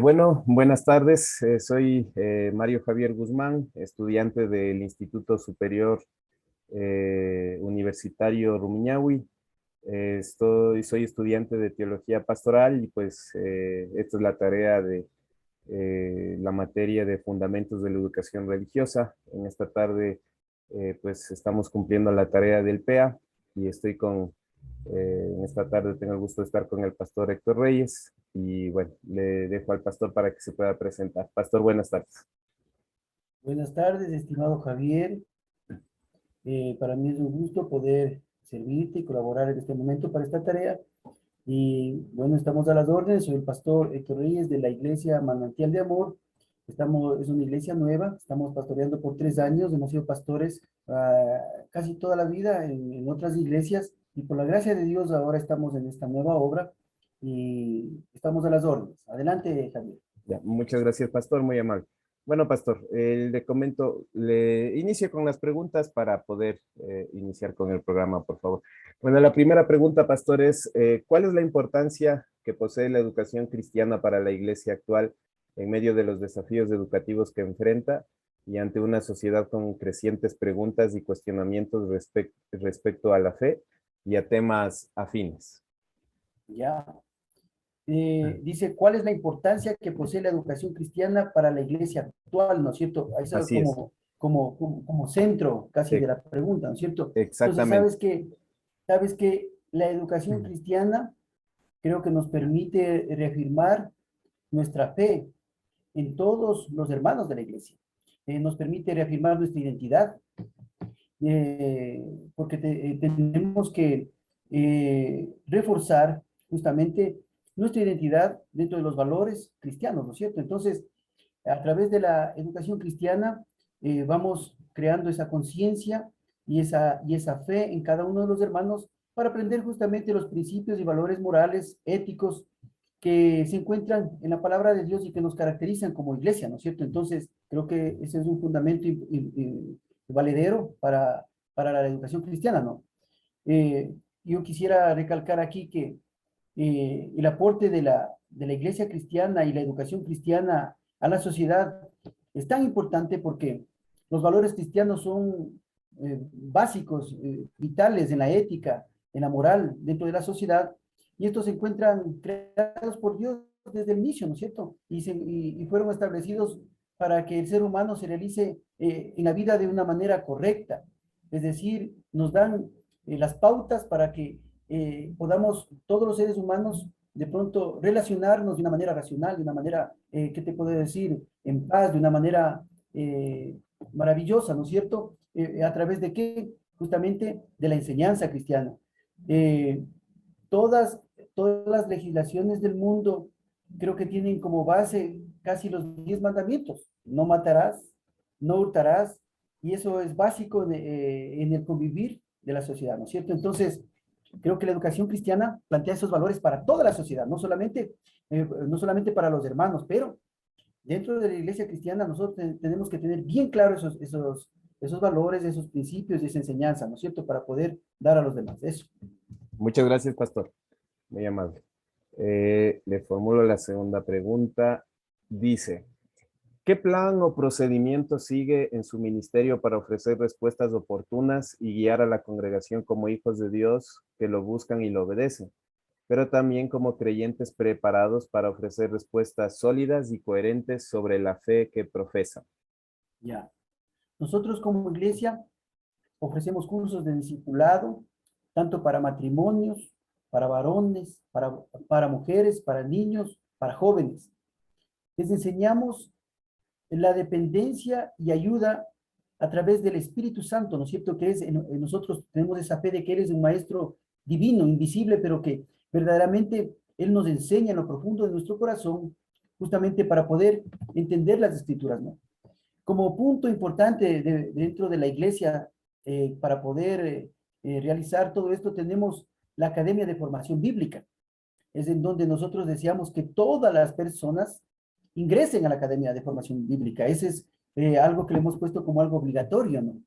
Bueno, buenas tardes. Soy Mario Javier Guzmán, estudiante del Instituto Superior Universitario Rumiñahui. Soy estudiante de Teología Pastoral y pues esta es la tarea de la materia de Fundamentos de la Educación Religiosa. En esta tarde pues estamos cumpliendo la tarea del PEA y en esta tarde tengo el gusto de estar con el pastor Héctor Reyes y bueno, le dejo al pastor para que se pueda presentar. Pastor, buenas tardes. Buenas tardes, estimado Javier. Para mí es un gusto poder servirte y colaborar en este momento para esta tarea. Y bueno, estamos a las órdenes. Soy el pastor Héctor Reyes de la iglesia Manantial de Amor. Es una iglesia nueva, estamos pastoreando por 3 años. Hemos sido pastores casi toda la vida en otras iglesias y por la gracia de Dios ahora estamos en esta nueva obra y estamos a las órdenes. Adelante, Javier. Ya, muchas gracias, pastor, muy amable. Bueno, pastor, le comento, le inicio con las preguntas para poder iniciar con el programa, por favor. Bueno, la primera pregunta, pastor, es ¿cuál es la importancia que posee la educación cristiana para la iglesia actual en medio de los desafíos educativos que enfrenta y ante una sociedad con crecientes preguntas y cuestionamientos respecto a la fe y a temas afines? Ya. Dice, ¿cuál es la importancia que posee la educación cristiana para la iglesia actual? ¿No es cierto? Eso es Así es. como centro casi de E- la pregunta, ¿no es cierto? Entonces, Exactamente. sabes que la educación cristiana creo que nos permite reafirmar nuestra fe en todos los hermanos de la iglesia. Nos permite reafirmar nuestra identidad, porque tenemos que reforzar justamente nuestra identidad dentro de los valores cristianos, ¿no es cierto? Entonces, a través de la educación cristiana, vamos creando esa conciencia y esa fe en cada uno de los hermanos para aprender justamente los principios y valores morales, éticos, que se encuentran en la palabra de Dios y que nos caracterizan como iglesia, ¿no es cierto? Entonces, creo que ese es un fundamento valedero para la educación cristiana, ¿no? Yo quisiera recalcar aquí que el aporte de la iglesia cristiana y la educación cristiana a la sociedad es tan importante porque los valores cristianos son básicos, vitales en la ética, en la moral dentro de la sociedad, y estos se encuentran creados por Dios desde el inicio, ¿no es cierto? Y fueron establecidos para que el ser humano se realice en la vida de una manera correcta. Es decir, nos dan las pautas para que podamos todos los seres humanos de pronto relacionarnos de una manera racional, de una manera, ¿qué te puedo decir? En paz, de una manera maravillosa, ¿no es cierto? ¿A través de qué? Justamente de la enseñanza cristiana. Eh, todas, todas las legislaciones del mundo creo que tienen como base casi los 10 mandamientos. No matarás, no hurtarás, y eso es básico en el convivir de la sociedad, ¿no es cierto? Entonces, creo que la educación cristiana plantea esos valores para toda la sociedad, no solamente para los hermanos, pero dentro de la iglesia cristiana nosotros tenemos que tener bien claros esos valores, esos principios y esa enseñanza, ¿no es cierto? Para poder dar a los demás eso. Muchas gracias, pastor. Muy amable. Le formulo la segunda pregunta. Dice, ¿qué plan o procedimiento sigue en su ministerio para ofrecer respuestas oportunas y guiar a la congregación como hijos de Dios que lo buscan y lo obedecen, pero también como creyentes preparados para ofrecer respuestas sólidas y coherentes sobre la fe que profesan? Ya. Nosotros como iglesia ofrecemos cursos de discipulado, tanto para matrimonios, para varones, para mujeres, para niños, para jóvenes. Les enseñamos la dependencia y ayuda a través del Espíritu Santo, ¿no es cierto? Que en nosotros tenemos esa fe de que Él es un maestro divino, invisible, pero que verdaderamente Él nos enseña en lo profundo de nuestro corazón, justamente para poder entender las escrituras, ¿no? Como punto importante dentro de la iglesia, para poder realizar todo esto, tenemos la Academia de Formación Bíblica. Es en donde nosotros deseamos que todas las personas ingresen a la Academia de Formación Bíblica. Ese es algo que le hemos puesto como algo obligatorio, ¿no?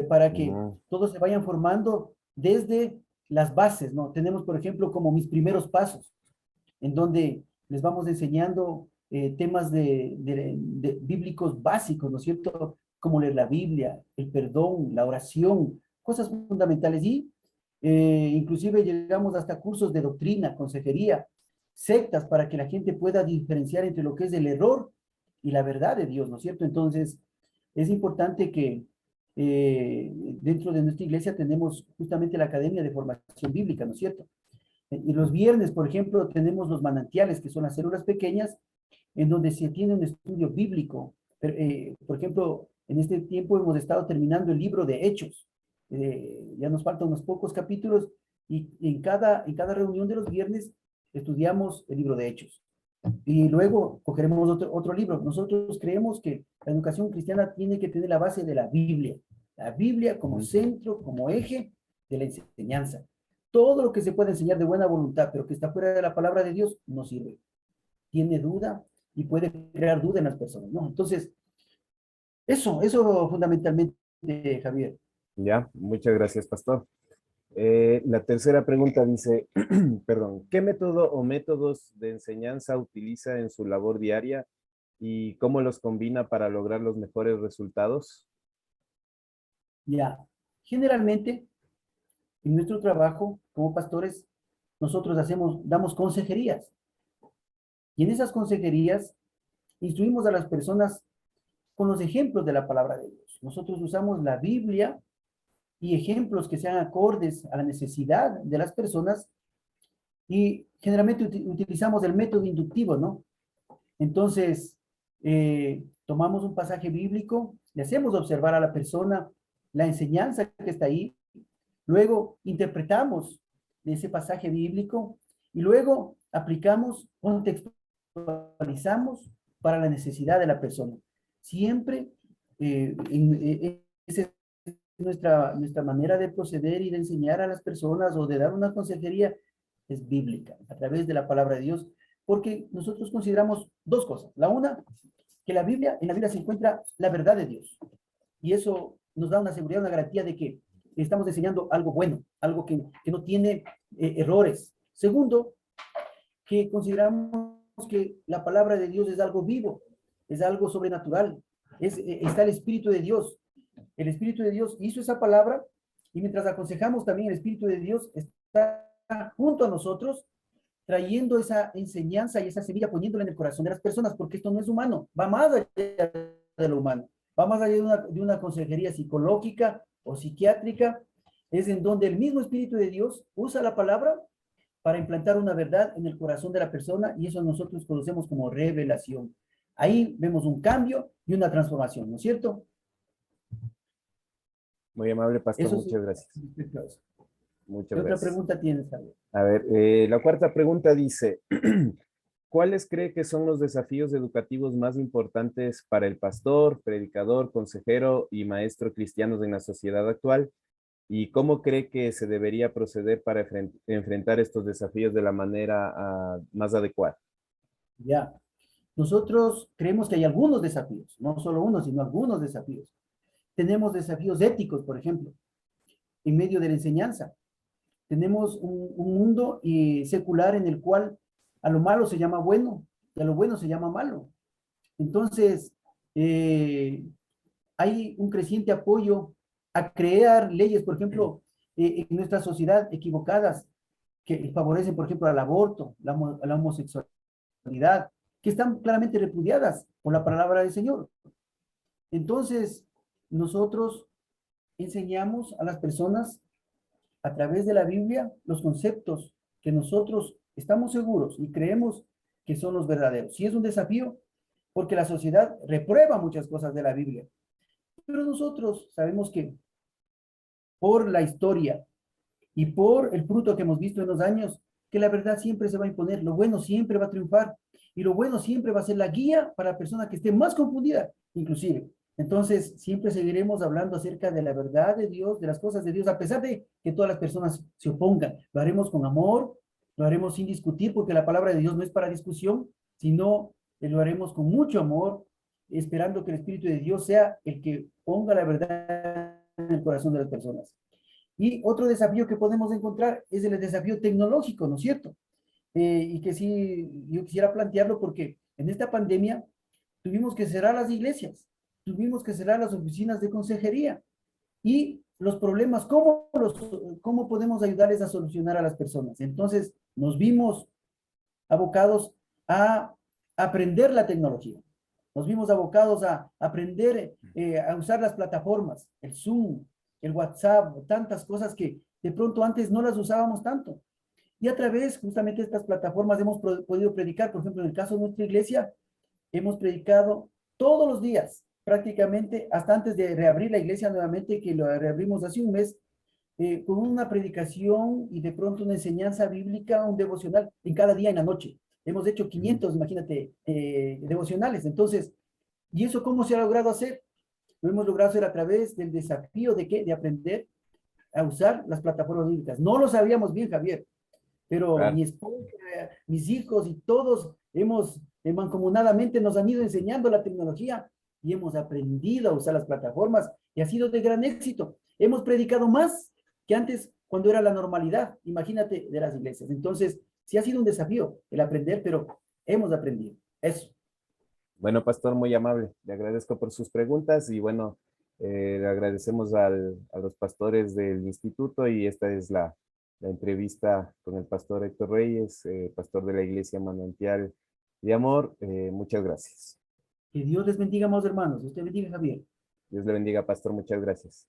Para que Mm, todos se vayan formando desde las bases, ¿no? Tenemos, por ejemplo, como mis primeros pasos, en donde les vamos enseñando temas bíblicos básicos, ¿no es cierto? Como leer la Biblia, el perdón, la oración, cosas fundamentales. Y inclusive llegamos hasta cursos de doctrina, consejería, sectas, para que la gente pueda diferenciar entre lo que es el error y la verdad de Dios, ¿no es cierto? Entonces, es importante que dentro de nuestra iglesia tenemos justamente la Academia de Formación Bíblica, ¿no es cierto? Y los viernes, por ejemplo, tenemos los manantiales, que son las células pequeñas, en donde se tiene un estudio bíblico. Por ejemplo, en este tiempo hemos estado terminando el libro de Hechos. Ya nos faltan unos pocos capítulos y en cada reunión de los viernes estudiamos el libro de Hechos. Y luego cogeremos otro libro. Nosotros creemos que la educación cristiana tiene que tener la base de la Biblia como centro, como eje de la enseñanza. Todo lo que se puede enseñar de buena voluntad, pero que está fuera de la palabra de Dios, no sirve. Tiene duda y puede crear duda en las personas, ¿no? Entonces, eso fundamentalmente, Javier. Ya, muchas gracias, pastor. La tercera pregunta dice, perdón, ¿qué método o métodos de enseñanza utiliza en su labor diaria y cómo los combina para lograr los mejores resultados? Ya, generalmente en nuestro trabajo como pastores, nosotros damos consejerías. Y en esas consejerías instruimos a las personas con los ejemplos de la palabra de Dios. Nosotros usamos la Biblia y ejemplos que sean acordes a la necesidad de las personas y generalmente utilizamos el método inductivo, ¿no? Entonces, tomamos un pasaje bíblico, le hacemos observar a la persona la enseñanza que está ahí, luego interpretamos ese pasaje bíblico y luego aplicamos, contextualizamos para la necesidad de la persona. Siempre esa es nuestra manera de proceder y de enseñar a las personas o de dar una consejería es bíblica, a través de la palabra de Dios, porque nosotros consideramos dos cosas. La una, que en la Biblia se encuentra la verdad de Dios. Y eso nos da una seguridad, una garantía de que estamos enseñando algo bueno, algo que no tiene errores. Segundo, que consideramos que la palabra de Dios es algo vivo, es algo sobrenatural, está el Espíritu de Dios. El Espíritu de Dios hizo esa palabra y mientras aconsejamos también el Espíritu de Dios está junto a nosotros trayendo esa enseñanza y esa semilla, poniéndola en el corazón de las personas, porque esto no es humano, va más allá de lo humano, va más allá de una consejería psicológica o psiquiátrica, es en donde el mismo Espíritu de Dios usa la palabra para implantar una verdad en el corazón de la persona y eso nosotros conocemos como revelación. Ahí vemos un cambio y una transformación, ¿no es cierto? Muy amable, pastor, Eso sí. muchas gracias. Muchas ¿Qué otra gracias. pregunta tienes, Javier? A ver, la cuarta pregunta dice, ¿cuáles cree que son los desafíos educativos más importantes para el pastor, predicador, consejero y maestro cristianos en la sociedad actual? ¿Y cómo cree que se debería proceder para enfrentar estos desafíos de la manera más adecuada? Ya. Nosotros creemos que hay algunos desafíos, no solo uno, sino algunos desafíos. Tenemos desafíos éticos, por ejemplo, en medio de la enseñanza. Tenemos un mundo secular en el cual a lo malo se llama bueno y a lo bueno se llama malo. Entonces, hay un creciente apoyo a crear leyes, por ejemplo, en nuestra sociedad equivocadas que favorecen, por ejemplo, al aborto, la homosexualidad, que están claramente repudiadas por la palabra del Señor. Entonces, nosotros enseñamos a las personas a través de la Biblia los conceptos que nosotros estamos seguros y creemos que son los verdaderos. Sí es un desafío porque la sociedad reprueba muchas cosas de la Biblia, pero nosotros sabemos que por la historia y por el fruto que hemos visto en los años, que la verdad siempre se va a imponer, lo bueno siempre va a triunfar y lo bueno siempre va a ser la guía para la persona que esté más confundida, inclusive. Entonces, siempre seguiremos hablando acerca de la verdad de Dios, de las cosas de Dios, a pesar de que todas las personas se opongan. Lo haremos con amor, lo haremos sin discutir, porque la palabra de Dios no es para discusión, sino lo haremos con mucho amor, esperando que el Espíritu de Dios sea el que ponga la verdad en el corazón de las personas. Y otro desafío que podemos encontrar es el desafío tecnológico, ¿no es cierto? Y que sí, yo quisiera plantearlo porque en esta pandemia tuvimos que cerrar las iglesias, tuvimos que cerrar las oficinas de consejería y los problemas, ¿cómo podemos ayudarles a solucionar a las personas? Entonces nos vimos abocados a aprender la tecnología. Nos vimos abocados a aprender a usar las plataformas, el Zoom, el WhatsApp, tantas cosas que de pronto antes no las usábamos tanto. Y a través justamente de estas plataformas hemos podido predicar, por ejemplo, en el caso de nuestra iglesia, hemos predicado todos los días, prácticamente hasta antes de reabrir la iglesia nuevamente, que lo reabrimos hace un mes, con una predicación y de pronto una enseñanza bíblica, un devocional en cada día en la noche. Hemos hecho 500, imagínate, devocionales. Entonces, ¿y eso cómo se ha logrado hacer? Lo hemos logrado hacer a través del desafío de qué? De aprender a usar las plataformas bíblicas. No lo sabíamos bien, Javier, pero Claro. mi esposa, mis hijos y todos hemos mancomunadamente nos han ido enseñando la tecnología y hemos aprendido a usar las plataformas y ha sido de gran éxito. Hemos predicado más que antes cuando era la normalidad, imagínate, de las iglesias. Entonces, sí ha sido un desafío el aprender, pero hemos aprendido. Eso. Bueno, pastor, muy amable. Le agradezco por sus preguntas y bueno, le agradecemos a los pastores del instituto y esta es la entrevista con el pastor Héctor Reyes, pastor de la Iglesia Manantial de Amor. Muchas gracias. Que Dios les bendiga, amados hermanos. Dios te bendiga, Javier. Dios le bendiga, pastor. Muchas gracias.